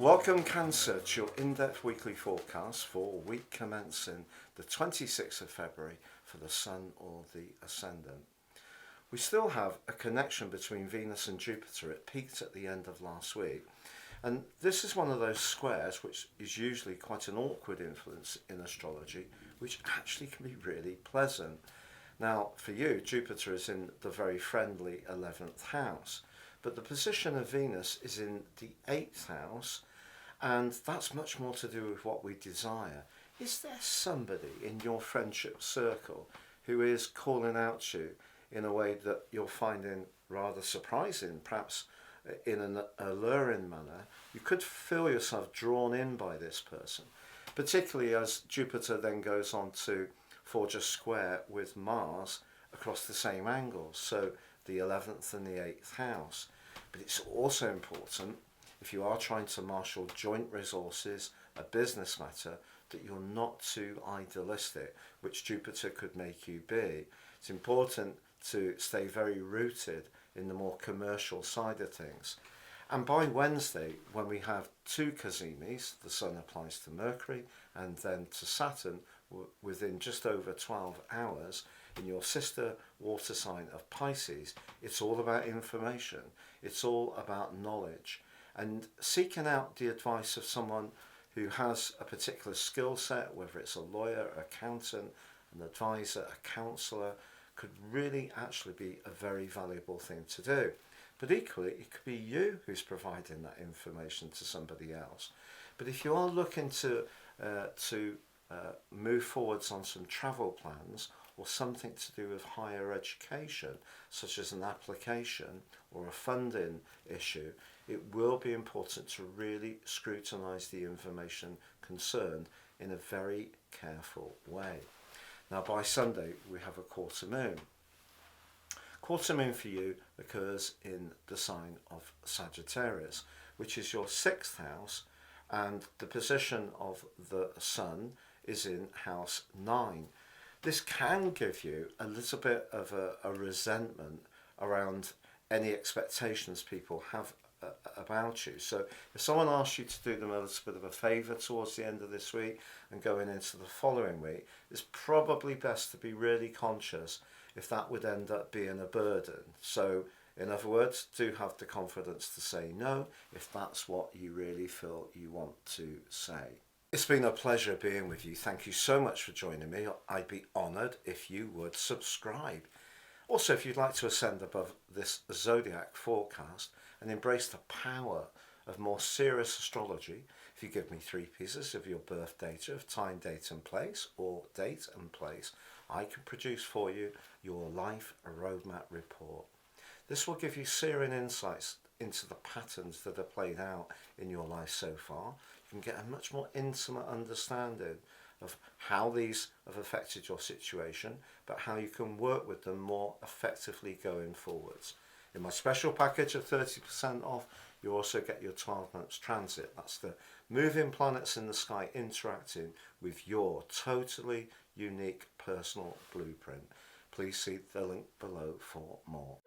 Welcome Cancer to your in-depth weekly forecast for week commencing the 26th of February for the Sun or the Ascendant. We still have a connection between Venus and Jupiter. It peaked at the end of last week, and this is one of those squares which is usually quite an awkward influence in astrology, which actually can be really pleasant. Now for you, Jupiter is in the very friendly 11th house, but the position of Venus is in the 8th house, and that's much more to do with what we desire. Is there somebody in your friendship circle who is calling out to you in a way that you're finding rather surprising, perhaps in an alluring manner? You could feel yourself drawn in by this person, particularly as Jupiter then goes on to forge a square with Mars across the same angles, so the 11th and the 8th house. But it's also important, if you are trying to marshal joint resources, a business matter, that you're not too idealistic, which Jupiter could make you be. It's important to stay very rooted in the more commercial side of things. And by Wednesday, when we have two Cazimis, the Sun applies to Mercury and then to Saturn within just over 12 hours, in your sister water sign of Pisces, it's all about information. It's all about knowledge. And seeking out the advice of someone who has a particular skill set, whether it's a lawyer, accountant, an advisor, a counsellor, could really actually be a very valuable thing to do. But equally, it could be you who's providing that information to somebody else. But if you are looking to move forwards on some travel plans or something to do with higher education, such as an application or a funding issue, it will be important to really scrutinise the information concerned in a very careful way. Now by Sunday we have a quarter moon. Quarter moon for you occurs in the sign of Sagittarius, which is your 6th house, and the position of the Sun is in house 9. This can give you a little bit of a resentment around any expectations people have about you. So if someone asks you to do them a little bit of a favour towards the end of this week and going into the following week, it's probably best to be really conscious if that would end up being a burden. So in other words, do have the confidence to say no if that's what you really feel you want to say. It's been a pleasure being with you. Thank you so much for joining me. I'd be honoured if you would subscribe. Also, if you'd like to ascend above this zodiac forecast and embrace the power of more serious astrology, if you give me 3 pieces of your birth data of time, date and place, or date and place, I can produce for you your life roadmap report. This will give you searing insights into the patterns that are played out in your life so far. You can get a much more intimate understanding of how these have affected your situation, but how you can work with them more effectively going forwards. In my special package of 30% off, you also get your 12 months transit. That's the moving planets in the sky interacting with your totally unique personal blueprint. Please see the link below for more.